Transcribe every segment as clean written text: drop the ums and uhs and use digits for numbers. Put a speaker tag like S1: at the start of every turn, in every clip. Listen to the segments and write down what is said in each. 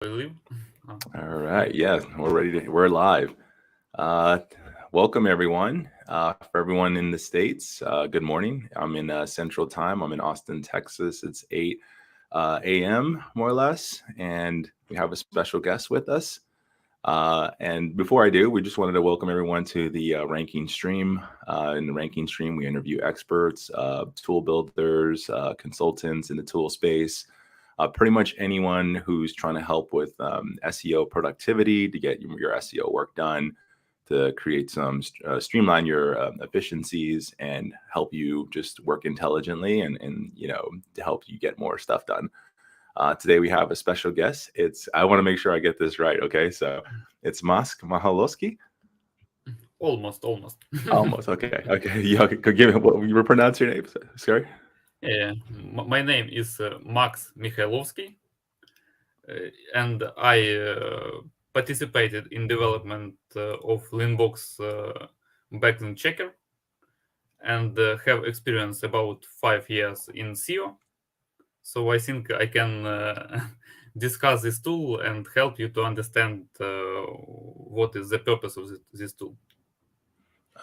S1: Live.
S2: All right. Yeah, we're ready to, we're live. Uh, Welcome everyone. For everyone in the States, good morning. I'm in Central Time. I'm in Austin, Texas. It's 8 a.m. more or less. And we have a special guest with us. And before I do, we just wanted to welcome everyone to the ranking stream. In the ranking stream, we interview experts, tool builders, consultants in the tool space, pretty much anyone who's trying to help with SEO productivity to get your SEO work done, to create some streamline your efficiencies and help you just work intelligently and to help you get more stuff done. Today we have a special guest. I want to make sure I get this right. Okay, so it's Maksym Mykhailovskyi.
S1: Almost.
S2: Almost. Okay. Okay. You could give me what you were pronouncing your name. Sorry.
S1: Yeah, my name is Max Mikhailovsky, and I participated in development of LinkBox backlink checker, and have experience about 5 years in SEO. So I think I can discuss this tool and help you to understand what is the purpose of this tool.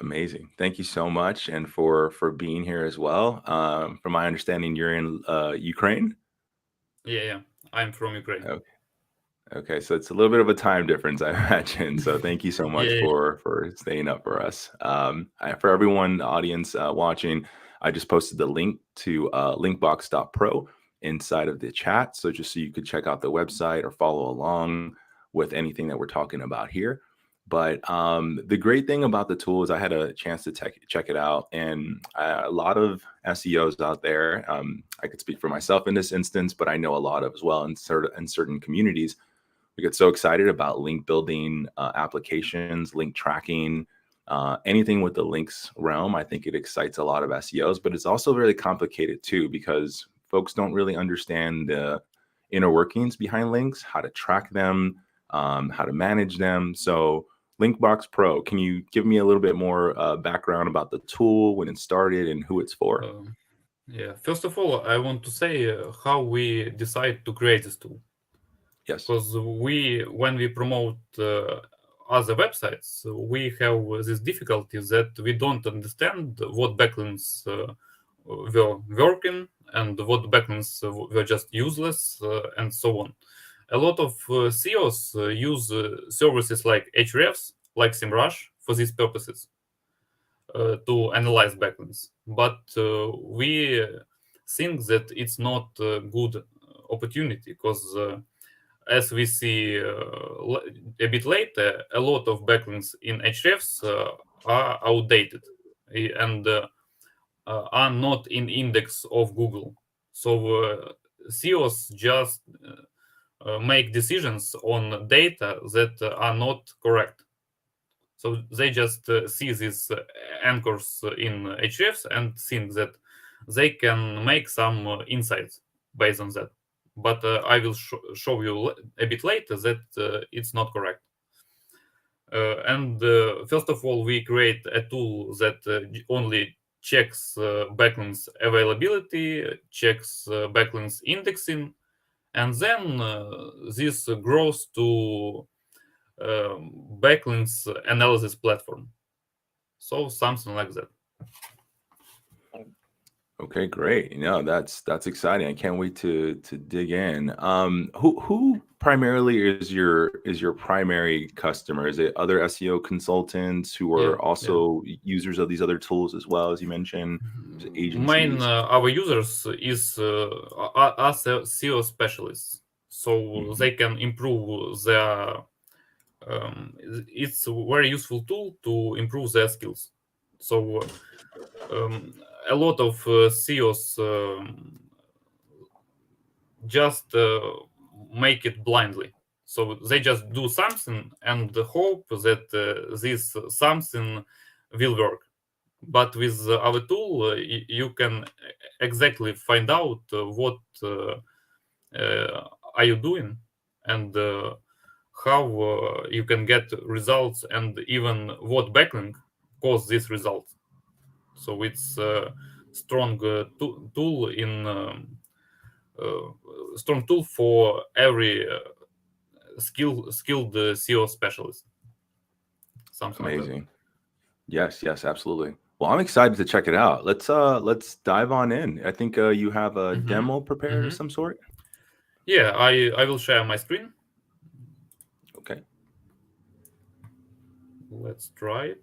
S2: Amazing. Thank you so much, and for being here as well. From my understanding, you're in Ukraine.
S1: Yeah. I'm from Ukraine.
S2: Okay. Okay, so it's a little bit of a time difference, I imagine. So thank you so much
S1: Yeah.
S2: for staying up for us. For everyone, in the audience watching, I just posted the link to LinkBox.pro inside of the chat. So just so you could check out the website or follow along with anything that we're talking about here. But the great thing about the tool is I had a chance to check it out, and a lot of SEOs out there. I could speak for myself in this instance, but I know a lot of as well in certain communities. We get so excited about link building applications, link tracking, anything with the links realm. I think it excites a lot of SEOs, but it's also really complicated too because folks don't really understand the inner workings behind links, how to track them, how to manage them. So, LinkBox Pro, can you give me a little bit more background about the tool, when it started, and who it's for?
S1: Um, yeah. First of all, I want to say how we decide to create this tool.
S2: Yes.
S1: Because when we promote other websites, we have this difficulty that we don't understand what backlinks were working and what backlinks were just useless and so on. A lot of SEOs use services like Hrefs, like SEMrush, for these purposes to analyze backlinks. But we think that it's not a good opportunity because as we see a bit later, a lot of backlinks in Hrefs are outdated and are not in index of Google. So SEOs just make decisions on data that are not correct. So they just see these anchors in Hrefs and think that they can make some insights based on that. But I will show you a bit later that it's not correct. And first of all, we create a tool that only checks backlinks availability, checks backlinks indexing, and then this grows to backlinks analysis platform. So something like that.
S2: Okay, great. That's exciting. I can't wait to dig in. Who primarily is your primary customer? Is it other SEO consultants who
S1: Yeah,
S2: are
S1: yeah.
S2: also users of these other tools as well, as you mentioned? Is it
S1: Main
S2: agencies?
S1: our users is us SEO specialists, so
S2: Hmm.
S1: they can improve their. It's a very useful tool to improve their skills. So um, a lot of SEOs just make it blindly. So they just do something and hope that this something will work. But with our tool, you can exactly find out what are you doing and how you can get results and even what backlink cause these results. So it's a strong tool in strong tool for every skilled SEO specialist. Something
S2: Amazing.
S1: like that.
S2: Yes, absolutely. Well, I'm excited to check it out. Let's dive on in. I think you have a demo prepared of some sort.
S1: Yeah, I will share my screen.
S2: Okay.
S1: Let's try it.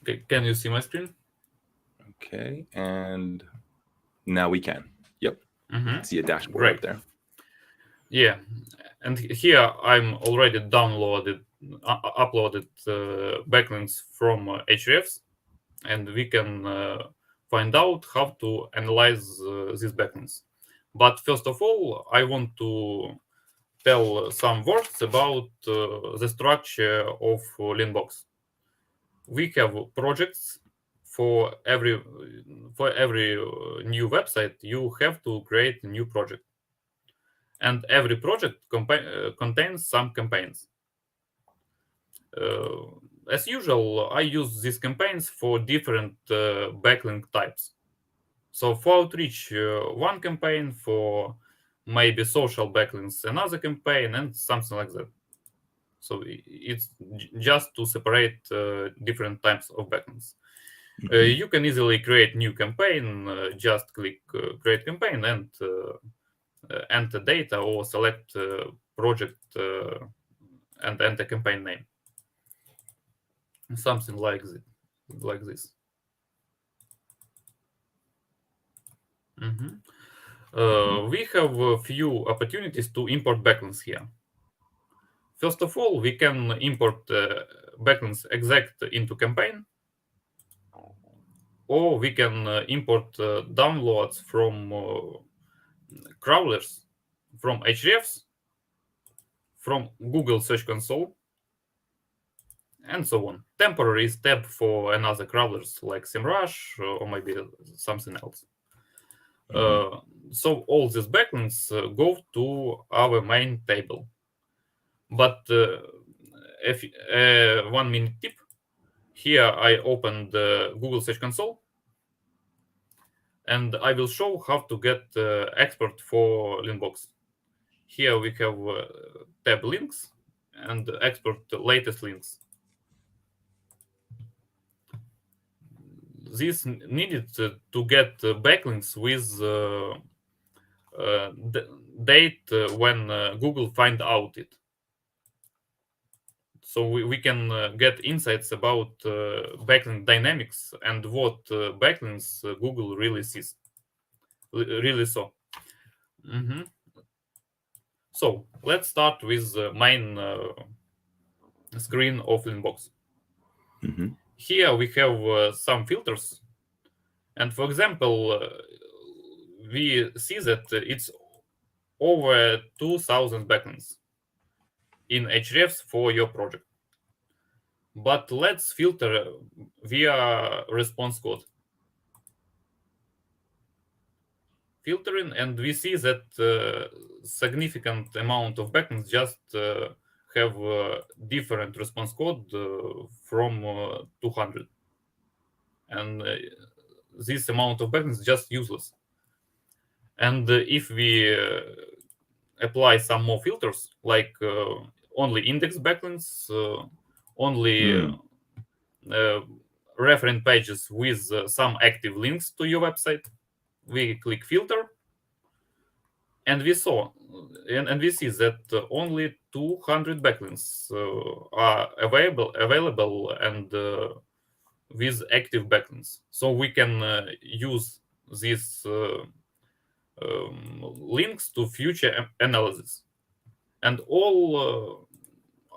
S1: Okay, can you see my screen?
S2: Okay, and now we can. Yep. See a dashboard
S1: Great.
S2: up there.
S1: Yeah, and here I'm already uploaded backlinks from hrefs, and we can find out how to analyze these backlinks. But first of all, I want to tell some words about the structure of LinkBox. We have projects for every new website. You have to create a new project, and every project contains some campaigns. As usual, I use these campaigns for different backlink types. So for outreach, one campaign, for maybe social backlinks, another campaign, and something like that. So it's just to separate different types of backlinks. You can easily create new campaign. Just click create campaign and enter data or select project and enter campaign name. Something like this. We have a few opportunities to import backlinks here. First of all, we can import backlinks exact into campaign, or we can import downloads from crawlers, from hrefs, from Google Search Console, and so on. Temporary is tab for another crawlers like SEMrush or maybe something else. So all these backlinks go to our main table. But if 1 minute tip, here I opened the Google Search Console, and I will show how to get export for LinkBox. Here we have tab links and export latest links. This needed to get backlinks with date when Google find out it. So we can get insights about backlink dynamics and what backlinks Google really sees, really saw. So let's start with the main screen of LinkBox. Here we have some filters, and for example, we see that it's over 2,000 backlinks in hrefs for your project. But let's filter via response code filtering, and we see that significant amount of backlinks just have different response code from 200, and this amount of backlinks is just useless. And if we apply some more filters, like only index backlinks, only reference pages with some active links to your website, we click filter, and we see that only 200 backlinks are available and with active backlinks. So we can use these links to future analysis, and all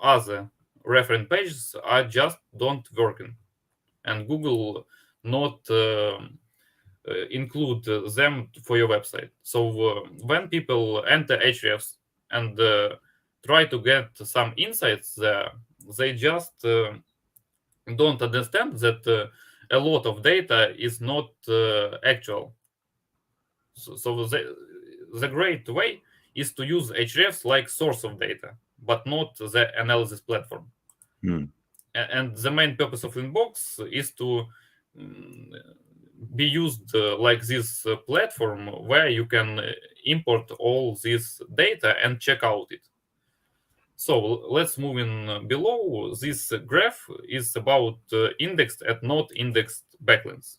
S1: other reference pages are just don't working, and Google not include them for your website. So when people enter hrefs and try to get some insights there, they just don't understand that a lot of data is not actual. So the great way is to use hrefs like source of data, but not the analysis platform. And the main purpose of LinkBox is to be used like this platform where you can import all this data and check out it. So let's move in below. This graph is about indexed and not indexed backlinks.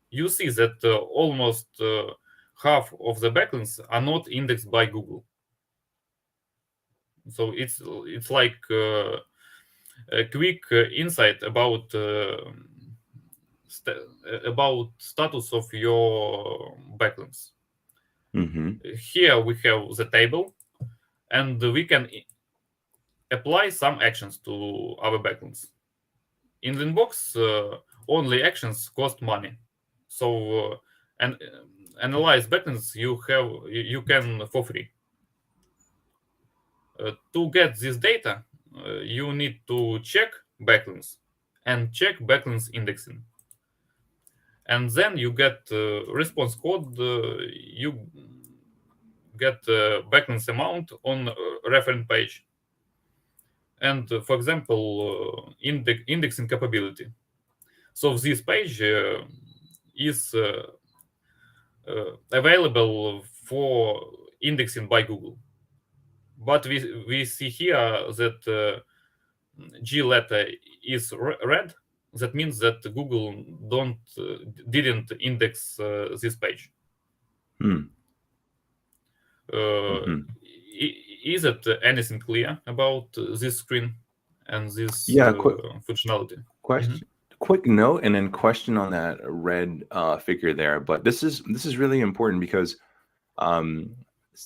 S1: You see that almost half of the backlinks are not indexed by Google. So it's like a quick insight about status of your backlinks. Here we have the table, and we can apply some actions to our backlinks. In LinkBox, only actions cost money. So and analyze backlinks you can for free. To get this data, you need to check backlinks and check backlinks indexing. And then you get response code, you get backlinks amount on reference page. And for example, indexing capability. So this page is available for indexing by Google. But we see here that G letter is red. That means that Google didn't index this page. Is it anything clear about this screen and this functionality?
S2: Quick note and then question on that red figure there. But this is really important because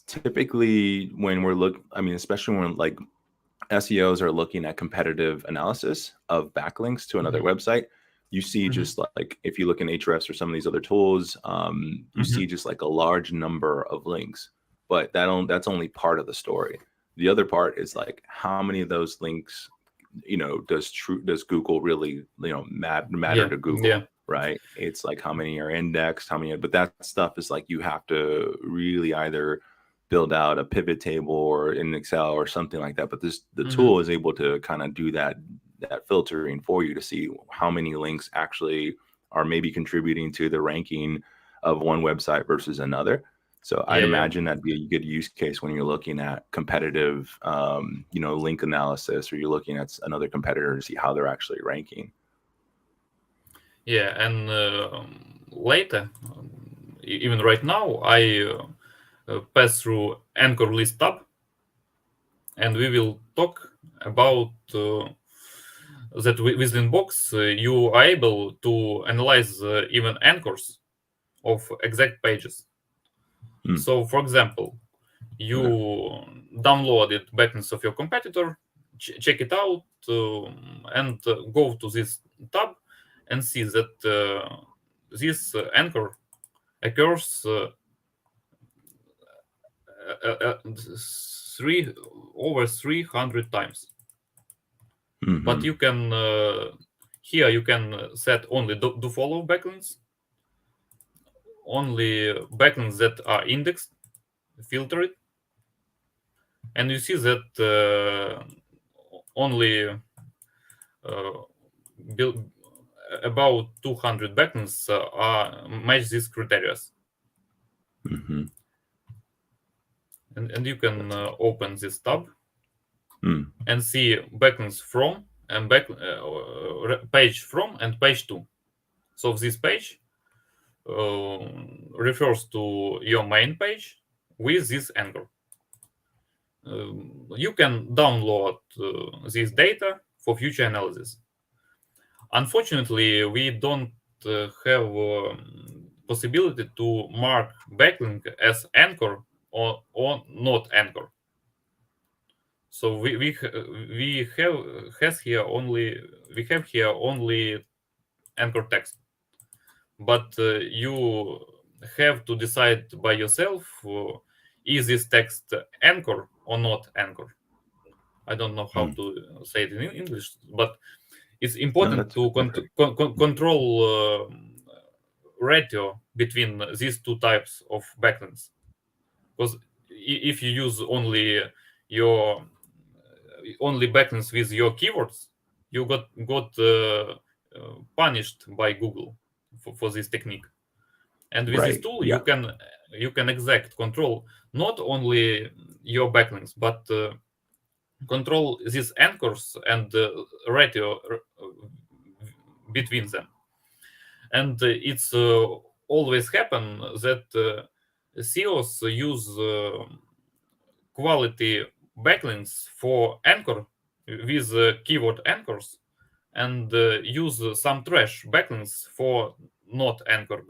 S2: typically when we're especially when like SEOs are looking at competitive analysis of backlinks to another website, you see just like if you look in Ahrefs or some of these other tools, you see just like a large number of links, but that's only part of the story. The other part is like how many of those links, does Google really, matter to Google, right? It's like how many are indexed, but that stuff is like you have to really either build out a pivot table or in Excel or something like that. But the tool is able to kind of do that filtering for you to see how many links actually are maybe contributing to the ranking of one website versus another. So I'd imagine that'd be a good use case when you're looking at competitive, link analysis, or you're looking at another competitor to see how they're actually ranking.
S1: Yeah, and later, even right now, I pass through anchor list tab, and we will talk about that with LinkBox you are able to analyze even anchors of exact pages. So, for example, you downloaded backlinks of your competitor, check it out, and go to this tab and see that this anchor occurs over 300 times. But you can here you can set only do follow backlinks, only backlinks that are indexed, filter it, and you see that only about 200 backlinks match these criteria. And you can open this tab and see backlinks from and page from and page to. So this page refers to your main page with this anchor. You can download this data for future analysis. Unfortunately, we don't have possibility to mark backlink as anchor or not anchor. So we have here only anchor text, but you have to decide by yourself is this text anchor or not anchor. I don't know how to say it in English, but it's important to control ratio between these two types of backlinks. Because if you use only backlinks with your keywords, you got punished by Google. for this technique. And with this tool, you can exact control not only your backlinks, but control these anchors and ratio between them. And it's always happen that SEOs use quality backlinks for anchor with keyword anchors, and use some trash backlinks for not anchor,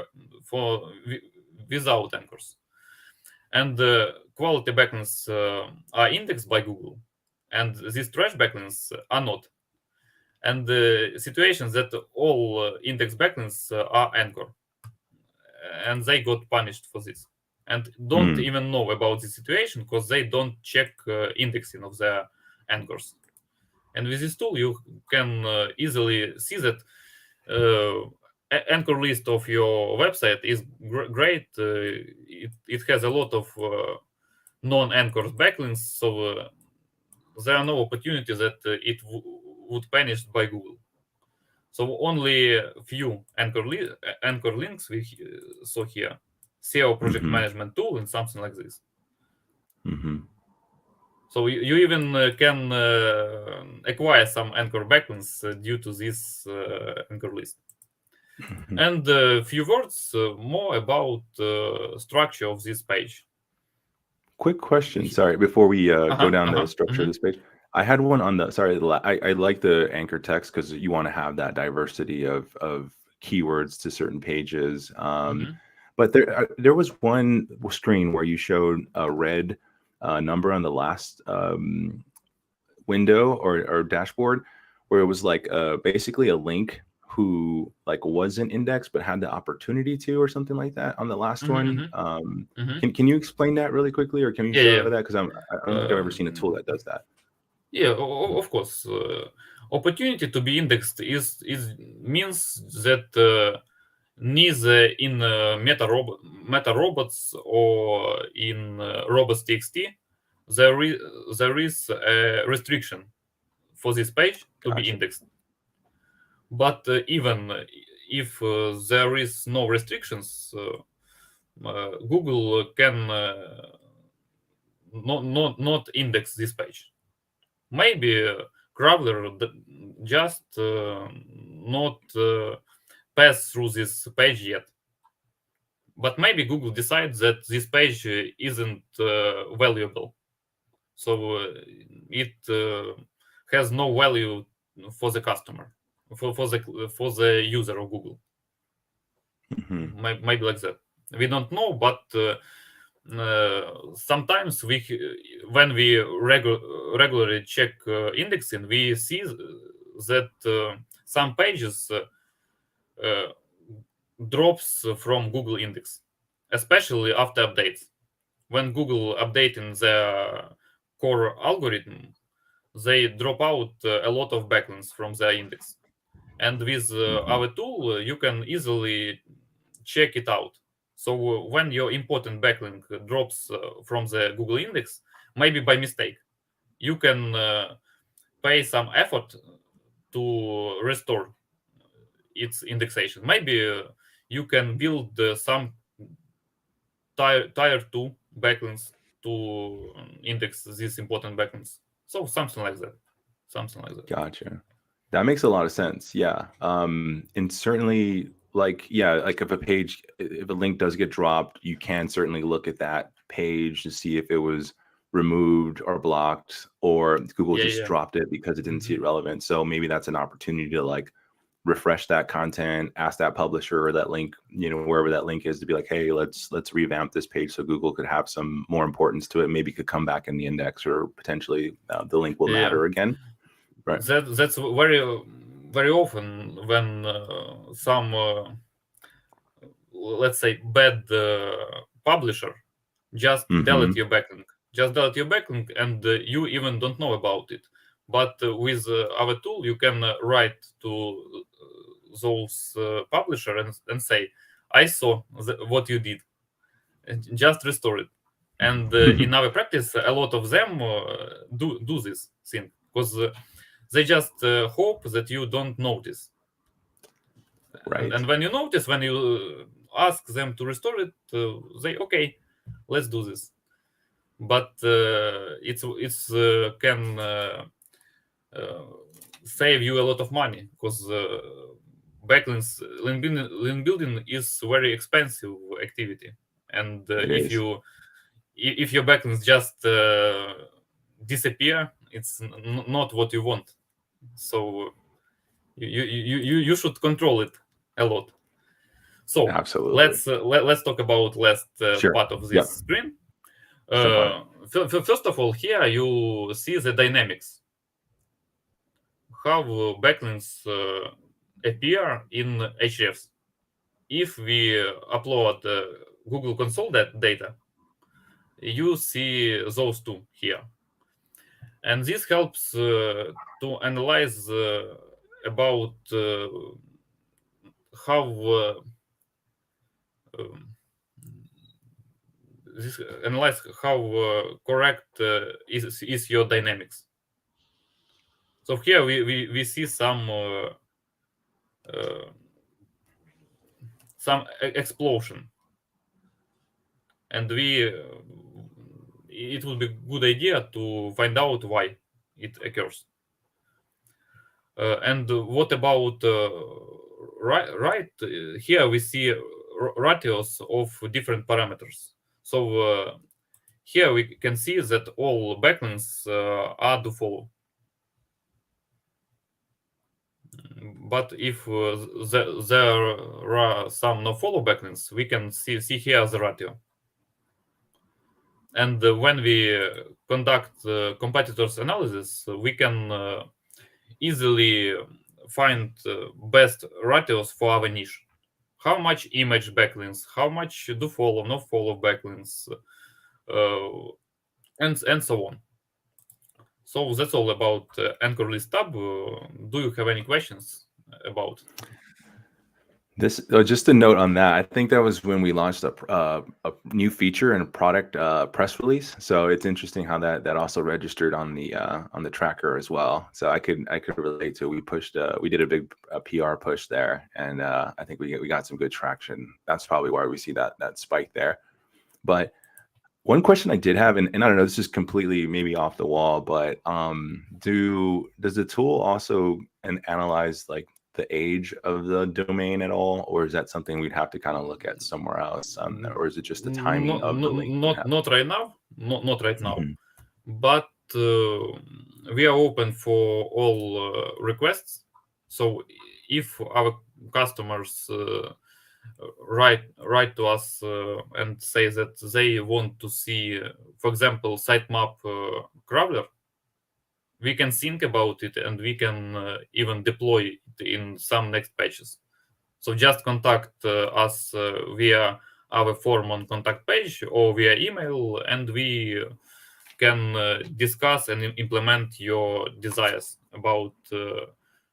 S1: without anchors. And quality backlinks are indexed by Google, and these trash backlinks are not. And the situations that all index backlinks are anchor, and they got punished for this, and don't even know about this situation because they don't check indexing of their anchors. And with this tool, you can easily see that anchor list of your website is great. It has a lot of non-anchored backlinks, so there are no opportunities that it would punished by Google. So only a few anchor links we saw here, SEO project management tool and something like this. So you even can acquire some anchor backlinks due to this anchor list. And a few words more about structure of this page.
S2: Quick question, sorry, before we go down the structure of this page. I had one on the, I like the anchor text because you want to have that diversity of keywords to certain pages. But there was one screen where you showed a red number on the last window or dashboard, where it was like basically a link who like wasn't indexed but had the opportunity to, or something like that on the last one. Can you explain that really quickly, or can you show that? Because I don't think I've ever seen a tool that does that.
S1: Yeah, of course. Opportunity to be indexed is means that neither in meta robots or in robots.txt there is a restriction for this page to be indexed. But even if there is no restrictions, Google can not index this page. Maybe Crawler just not pass through this page yet. But maybe Google decides that this page isn't valuable. So it has no value for the customer, for the user of Google. Maybe like that. We don't know, but sometimes when we regularly check indexing, we see that some pages drops from Google index, especially after updates. When Google updating their core algorithm, they drop out a lot of backlinks from their index. And with our tool, you can easily check it out. So when your important backlink drops from the Google index, maybe by mistake, you can pay some effort to restore its indexation. Maybe you can build some tier 2 backlinks to index these important backlinks. So something like that.
S2: Gotcha. That makes a lot of sense. Yeah. And certainly, like if a link does get dropped, you can certainly look at that page to see if it was removed or blocked, or Google just dropped it because it didn't see it relevant. So maybe that's an opportunity to like refresh that content, ask that publisher or that link, wherever that link is, to be like, hey, let's revamp this page so Google could have some more importance to it. Maybe it could come back in the index, or potentially the link will matter again. Right.
S1: That's very, very often when some let's say bad publisher just delete your backlink, and you even don't know about it. But with our tool, you can write to those publisher and say, I saw what you did, and just restore it. And in our practice, a lot of them do this thing, because they just hope that you don't notice.
S2: Right.
S1: And when you notice, when you ask them to restore it, they okay, let's do this. But it's can save you a lot of money, because backlinks link building is very expensive activity, and if your backlinks just disappear, it's not what you want. So you should control it a lot. So
S2: Absolutely.
S1: let's talk about last
S2: Sure.
S1: part of this
S2: Yep.
S1: screen.
S2: Some fun.
S1: First of all, here you see the dynamics, how backlinks appear in hrefs. If we upload Google Console data, you see those two here, and this helps to analyze about how this analyze how correct is your dynamics. So here we see some explosion, and it would be good idea to find out why it occurs. And what about right here we see ratios of different parameters. So here we can see that all backlinks are do follow. But if there are some no follow backlinks, we can see here the ratio. And when we conduct competitors analysis, we can easily find best ratios for our niche. How much image backlinks, how much do follow, no follow backlinks, and so on. So that's all about Anchor List tab. Do you have any questions about
S2: this? Just a note on that. I think that was when we launched a new feature and a product press release. So it's interesting how that also registered on the tracker as well. So I could relate to. We did a big PR push there, and I think we got some good traction. That's probably why we see that spike there. But one question I did have, and I don't know, this is completely maybe off the wall, but does the tool also analyze like the age of the domain at all, or is that something we'd have to kind of look at somewhere else, or is it just the timing of the link?
S1: Not right now, not right now,
S2: Mm-hmm.
S1: but we are open for all requests. So if our customers write to us and say that they want to see, for example, sitemap crawler, we can think about it, and we can even deploy it in some next patches. So just contact us via our form on contact page or via email, and we can discuss and implement your desires about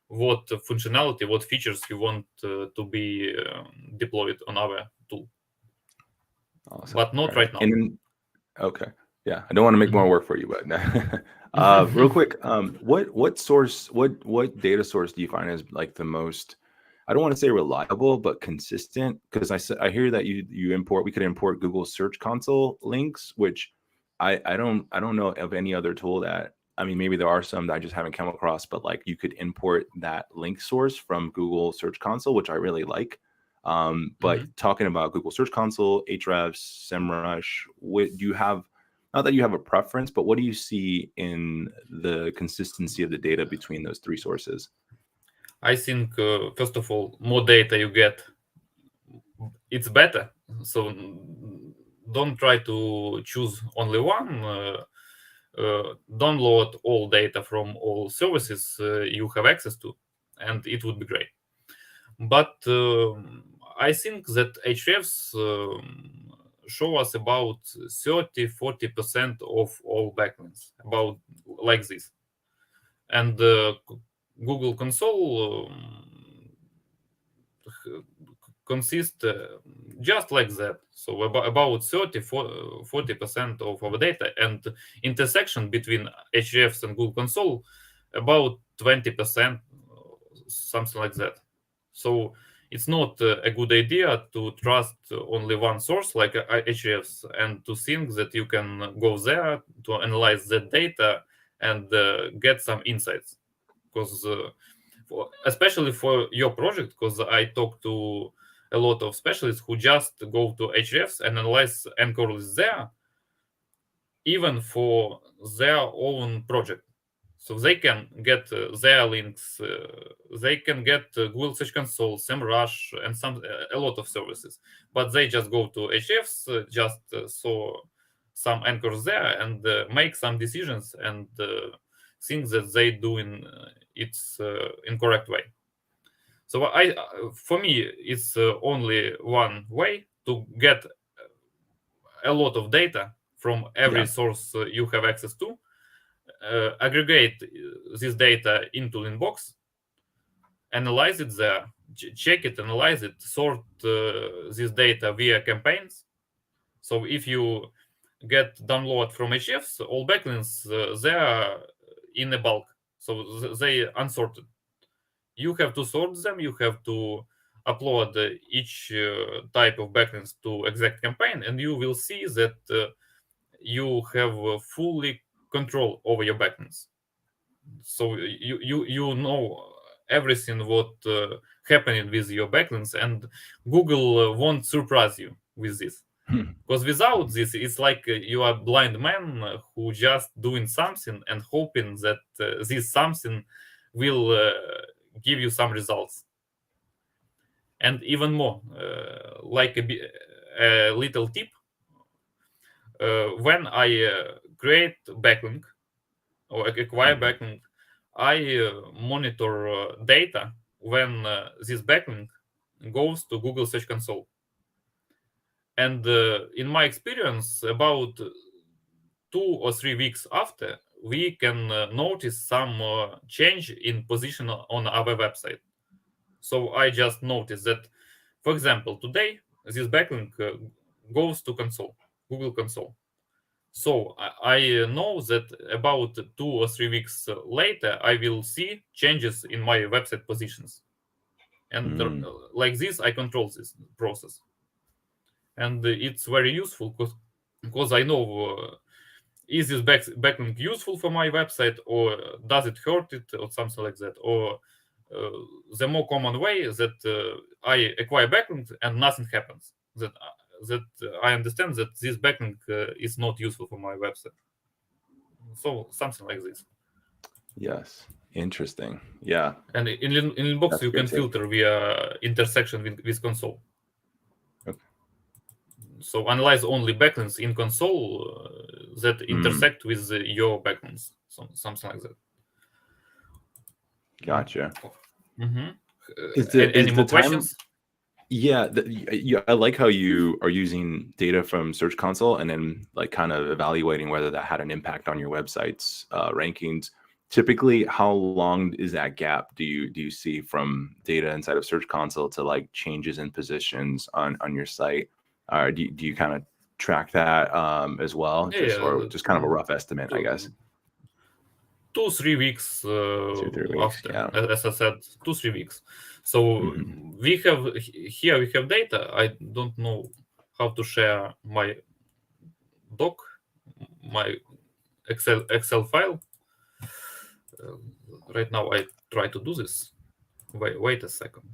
S1: what functionality, what features you want to be deployed on our tool.
S2: Awesome.
S1: But not right now.
S2: Okay. Yeah, I don't want to make more work for you, but real quick, what data source do you find is like the most, I don't want to say reliable, but consistent? Because I hear that we could import Google Search Console links, which I don't know of any other tool that, I mean, maybe there are some that I just haven't come across, but like you could import that link source from Google Search Console, which I really like. But talking about Google Search Console, Ahrefs, SEMrush, do you have, not that you have a preference, but what do you see in the consistency of the data between those three sources?
S1: I think, first of all, more data you get, it's better. So don't try to choose only one. Download all data from all services you have access to, and it would be great. But I think that hrefs show us about 30-40% of all backlinks, about like this. And Google Console consists just like that. So about 30-40% of our data, and intersection between hrefs and Google Console about 20%, something like that. So it's not a good idea to trust only one source like hrefs and to think that you can go there to analyze that data and get some insights. Because especially for your project, because I talk to a lot of specialists who just go to hrefs and analyze anchor lists there, even for their own project. So they can get their links, they can get Google Search Console, SEMrush, and a lot of services. But they just go to hrefs, just saw some anchors there and make some decisions and think that they do it's in correct way. So for me, it's only one way to get a lot of data from every source you have access to, aggregate this data into LinkBox, analyze it there, check it, analyze it, sort this data via campaigns. So if you get download from hrefs, all backlinks they are in a bulk, so they unsorted. You have to sort them, you have to upload each type of backlinks to exact campaign, and you will see that you have fully control over your backlinks. So you know everything what happening with your backlinks, and Google won't surprise you with this. Because without this, it's like you are a blind man who just doing something and hoping that this something will give you some results. And even more, like a little tip, when I create backlink or acquire backlink, I monitor data when this backlink goes to Google Search Console. And in my experience, about 2 or 3 weeks after, we can notice some change in position on our website. So I just noticed that, for example, today, this backlink goes to console, Google Console. So I know that about 2 or 3 weeks later, I will see changes in my website positions. And like this, I control this process. And it's very useful because I know is this backlink useful for my website, or does it hurt it, or something like that. Or the more common way that I acquire backlink and nothing happens. That I understand that this backlink is not useful for my website. So something like this.
S2: Yes. Interesting. Yeah.
S1: And in LinkBox, you can filter via intersection with console.
S2: Okay.
S1: So analyze only backlinks in console that intersect with your backlinks. Something like that.
S2: Gotcha.
S1: Any more questions?
S2: Yeah, I like how you are using data from Search Console and then like kind of evaluating whether that had an impact on your website's rankings. Typically, how long is that gap do you see from data inside of Search Console to like changes in positions on your site? Do you kind of track that as well, or just kind of a rough estimate, I guess?
S1: 2-3 weeks
S2: 2-3 weeks,
S1: after,
S2: yeah.
S1: as I said, 2-3 weeks. So we have data. I don't know how to share my doc, my Excel file. Right now I try to do this. Wait a second.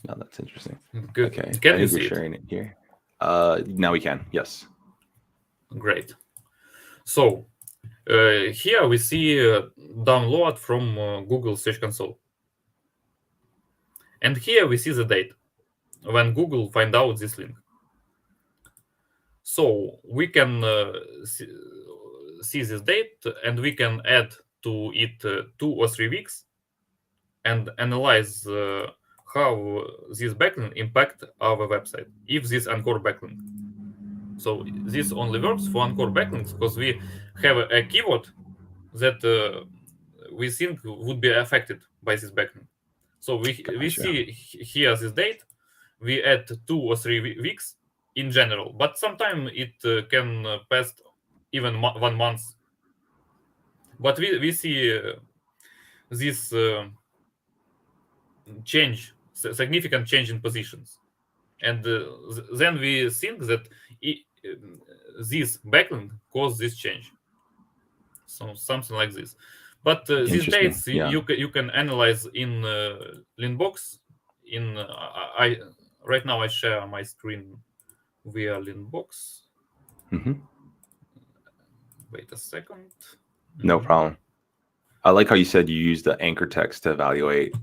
S2: No, that's interesting.
S1: Good.
S2: Okay,
S1: Can
S2: I
S1: you
S2: think
S1: see
S2: we're sharing it here. Now we can. Yes.
S1: Great. So here we see download from Google Search Console. And here we see the date when Google find out this link. So we can see this date, and we can add to it 2 or 3 weeks and analyze how this backlink impact our website, if this anchor backlink. So this only works for anchor backlinks because we have a keyword that we think would be affected by this backlink. So we see here this date, we add 2 or 3 weeks, in general, but sometimes it can pass even 1 month. But we see this significant change in positions, and then we think that this backlink caused this change, so something like this. But these
S2: Interesting.
S1: dates
S2: Yeah.
S1: you can analyze in LinkBox. In I right now I share my screen via LinkBox. Wait a second.
S2: No problem. I like how you said you use the anchor text to evaluate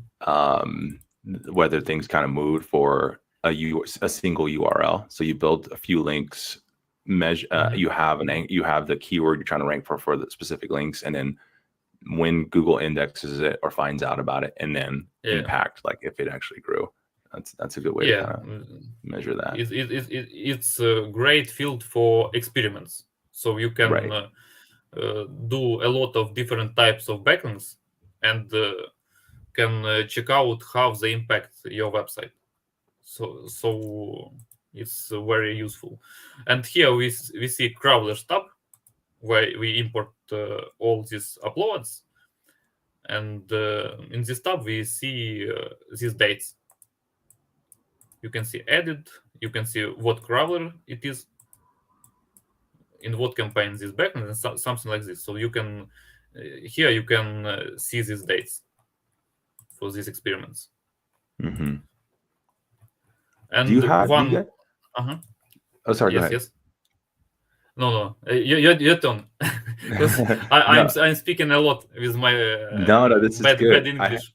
S2: whether things kind of moved for a single URL. So you build a few links, measure. You have the keyword you're trying to rank for the specific links, and then when Google indexes it or finds out about it, and then impact, like if it actually grew. That's a good way to kind of measure that.
S1: It's a great field for experiments. So you can do a lot of different types of backlinks and can check out how they impact your website. So it's very useful. And here we see Crawlers tab, where we import all these uploads. And in this tab, we see these dates. You can see added. You can see what crawler it is, in what campaign this backlink, and something like this. So you can here you can see these dates for these experiments.
S2: Mm-hmm.
S1: And
S2: do you have
S1: one,
S2: you Oh, sorry.
S1: Yes,
S2: go ahead.
S1: yes. No, your turn. Because I'm speaking a lot with my
S2: no, this is good.
S1: bad English.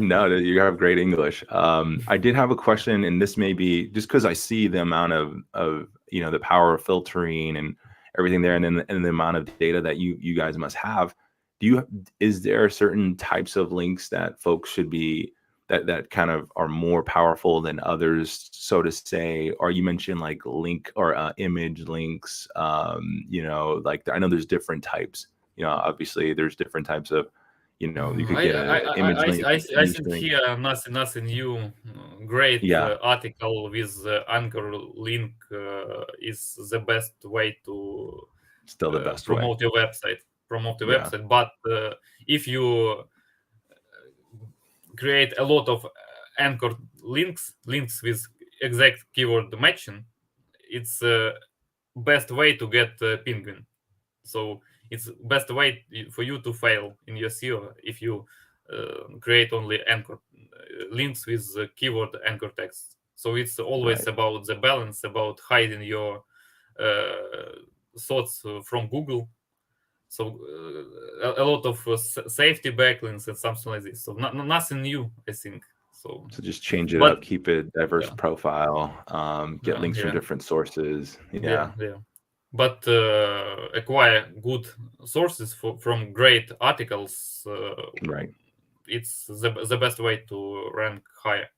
S2: No, you have great English. I did have a question, and this may be just because I see the amount of the power of filtering and everything there, and then the amount of data that you guys must have. Is there certain types of links that folks should be that kind of are more powerful than others, so to say? Or you mentioned like link or image links. Like I know there's different types. Obviously there's different types of. You could get an image link.
S1: I think here nothing new. Great article with anchor link is the best way to
S2: still the best
S1: promote your website. But if you create a lot of anchor links with exact keyword matching, it's best way to get penguin. So it's best way for you to fail in your SEO if you create only anchor links with keyword anchor text. So it's always about the balance, about hiding your thoughts from Google. So a lot of safety backlinks and something like this. So nothing new, I think. So
S2: just change it up, keep it diverse profile, get links from different sources.
S1: Yeah. But acquire good sources from great articles. It's the best way to rank higher.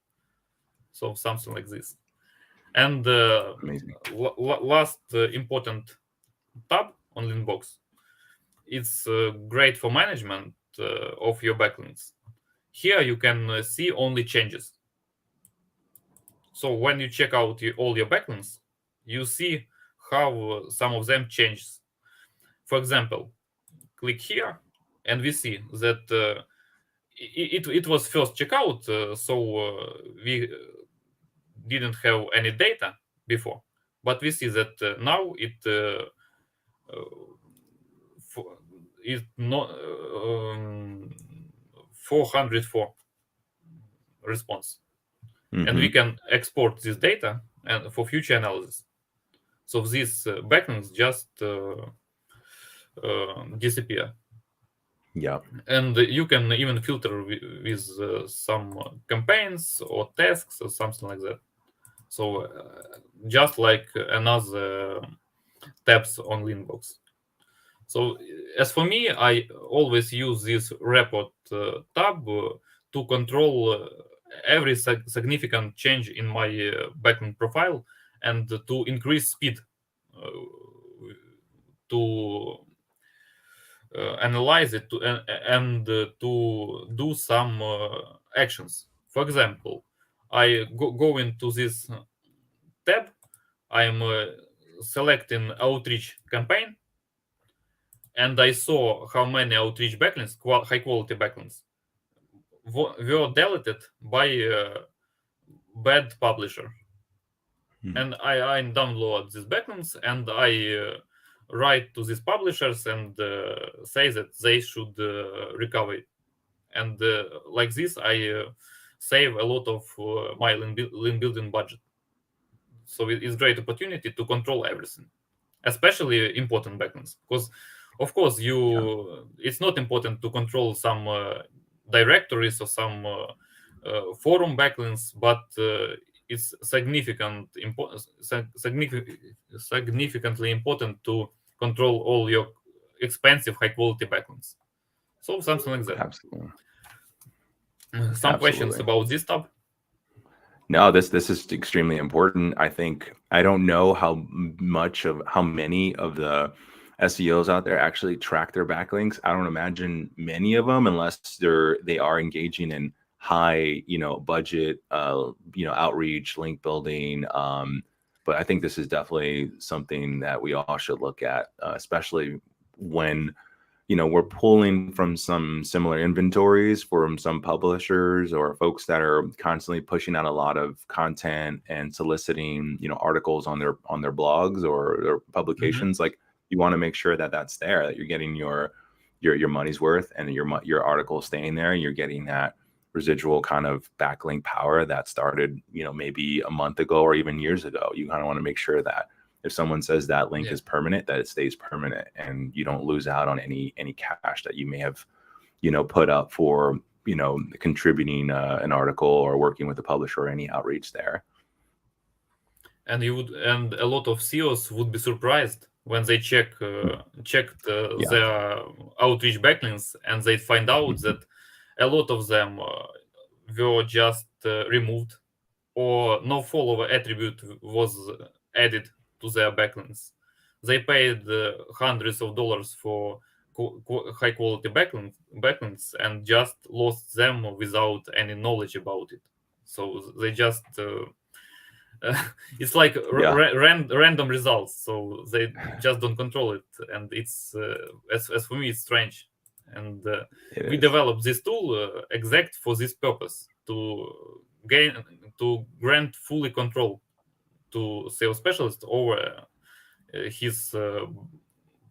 S1: So something like this. And last important tab on LinkBox. It's great for management of your backlinks. Here you can see only changes. So when you check out all your backlinks, you see how some of them changes. For example, click here, and we see that it was first checkout, so we didn't have any data before. But we see that now it is not 404 response, and we can export this data and for future analysis. So these backlinks just disappear. And you can even filter with some campaigns or tasks or something like that. So just like another tabs on LinkBox. So as for me, I always use this report tab to control every significant change in my backlink profile and to increase speed to analyze it and to do some actions. For example, I go into this tab I'm selecting outreach campaign, and I saw how many outreach backlinks, high quality backlinks, were deleted by bad publisher. And I download these backlinks, and I write to these publishers and say that they should recover it. And like this, I save a lot of my link building budget. So it's great opportunity to control everything, especially important backlinks. Because of course it's not important to control some directories or some forum backlinks, but it's significantly important to control all your expensive high quality backlinks. So something like that.
S2: Absolutely.
S1: Some questions about this tab?
S2: No, this is extremely important. I think I don't know how many of the SEOs out there actually track their backlinks. I don't imagine many of them, unless they are engaging in high, budget, outreach, link building. But I think this is definitely something that we all should look at, especially when we're pulling from some similar inventories from some publishers or folks that are constantly pushing out a lot of content and soliciting, articles on their blogs or their publications. Like, you want to make sure that that's there, that you're getting your money's worth, and your article staying there, and you're getting that residual kind of backlink power that started, maybe a month ago or even years ago. You kind of want to make sure that if someone says that link is permanent, that it stays permanent, and you don't lose out on any cash that you may have, put up for, contributing an article or working with a publisher or any outreach there.
S1: And a lot of SEOs would be surprised when they checked their outreach backlinks, and they find out that a lot of them were just removed, or no follower attribute was added to their backlinks. They paid hundreds of dollars for high quality backlinks and just lost them without any knowledge about it. So they just it's like random results. So they just don't control it, and it's as for me, it's strange. And we developed this tool exact for this purpose, to grant fully control to sales specialist over his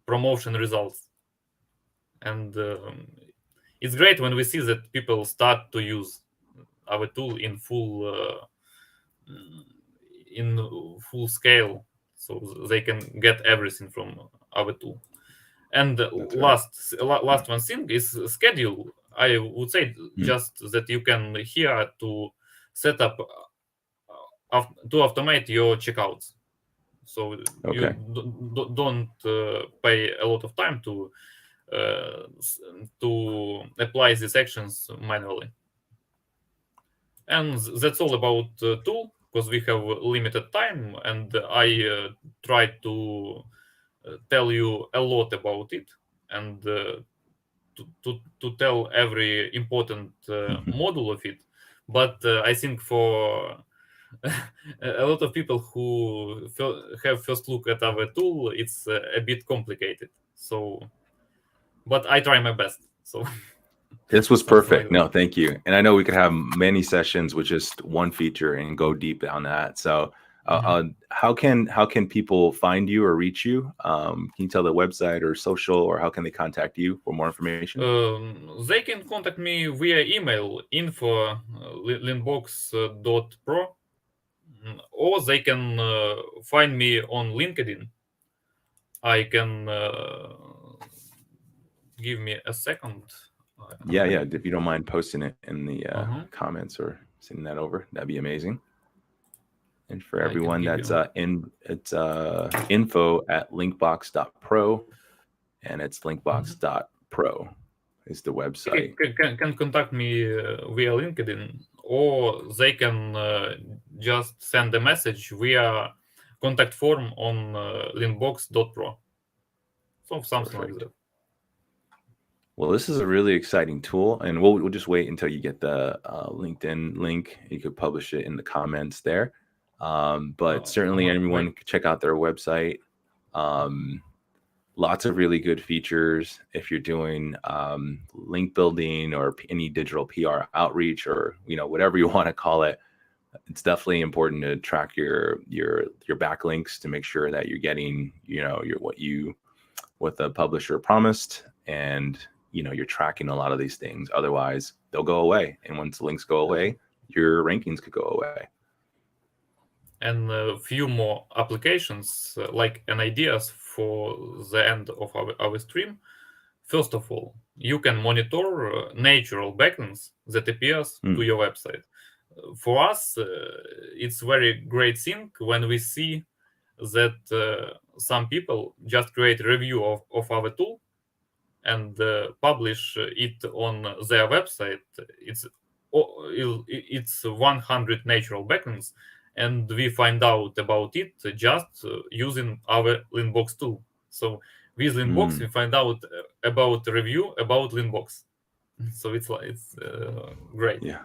S1: promotion results. And it's great when we see that people start to use our tool in full scale, so they can get everything from our tool. And last one thing is schedule. I would say just that you can here to set up to automate your checkouts. So you don't pay a lot of time to apply these actions manually. And that's all about tool, because we have limited time, and I tried to tell you a lot about it, and to tell every important module of it. But I think for a lot of people who have first look at our tool, it's a bit complicated. So, but I try my best. So
S2: this was perfect. No, thank you. And I know we could have many sessions with just one feature and go deep on that. So how can people find you or reach you? Can you tell the website or social, or how can they contact you for more information?
S1: They can contact me via email, info@linkbox.pro, or they can find me on LinkedIn. I can give me a second.
S2: Yeah. If you don't mind posting it in the comments or sending that over, that'd be amazing. And for everyone, that's info@linkbox.pro, and it's linkbox.pro is the website.
S1: Can contact me via LinkedIn, or they can just send a message via contact form on LinkBox.pro. So something like that.
S2: Well, this is a really exciting tool, and we'll just wait until you get the LinkedIn link. You could publish it in the comments there. But certainly everyone can check out their website. Lots of really good features if you're doing link building or any digital PR outreach, or whatever you want to call it. It's definitely important to track your backlinks to make sure that you're getting what the publisher promised, and you're tracking a lot of these things. Otherwise, they'll go away, and once the links go away, your rankings could go away.
S1: And a few more applications and ideas for the end of our stream. First of all, you can monitor natural backlinks that appears to your website. For us, it's very great thing when we see that some people just create a review of our tool and publish it on their website. It's 100 natural backlinks, and we find out about it just using our LinkBox tool. So with LinkBox, we find out about the review about LinkBox. So it's great.
S2: Yeah.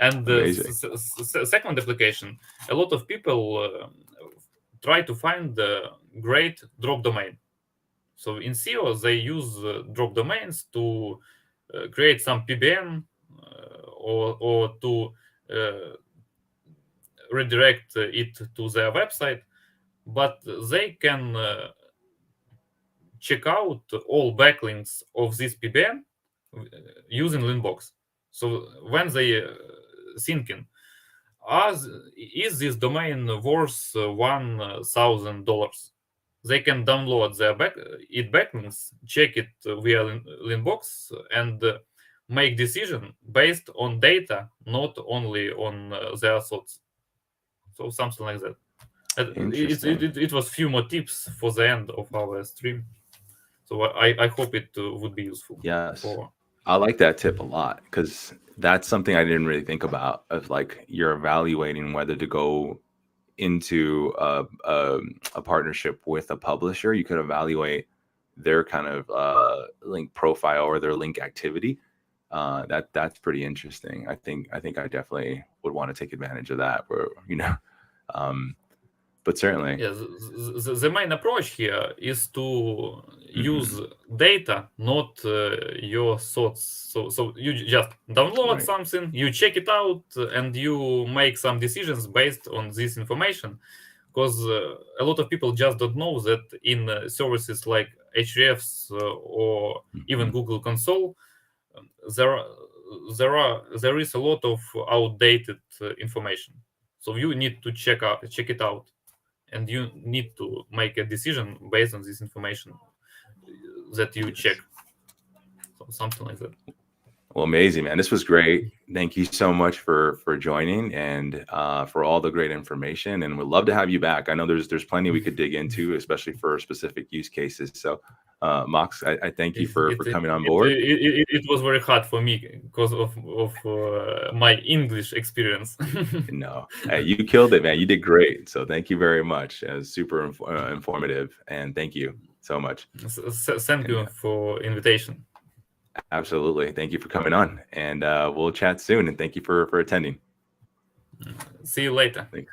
S1: And the second application, a lot of people try to find the great drop domain. So in SEO, they use drop domains to create some PBN or to redirect it to their website, but they can check out all backlinks of this PBN using LinkBox. So when they thinking, is this domain worth $1,000? They can download their backlinks, check it via LinkBox, and make decision based on data, not only on their thoughts. So something like that. It was few more tips for the end of our stream. So I hope it would be useful.
S2: Yes. I like that tip a lot, because that's something I didn't really think about, of you're evaluating whether to go into a partnership with a publisher. You could evaluate their kind of link profile or their link activity. That's pretty interesting. I think I definitely would want to take advantage of that, where but certainly,
S1: the main approach here is to use data, not your thoughts. So you just download something, you check it out, and you make some decisions based on this information. Because a lot of people just don't know that in services like Hrefs or even Google Console, there is a lot of outdated information. So you need to check it out, and you need to make a decision based on this information that you check. So something like that.
S2: Well, amazing, man. This was great. Thank you so much for joining, and for all the great information. And we'd love to have you back. I know there's plenty we could dig into, especially for specific use cases. So Max, I thank you for coming on board.
S1: It was very hard for me because of my English experience.
S2: No, hey, you killed it, man. You did great. So thank you very much. It was super informative, and thank you so much.
S1: Thank you for invitation.
S2: Absolutely. Thank you for coming on, and we'll chat soon. And thank you for attending.
S1: See you later.
S2: Thanks.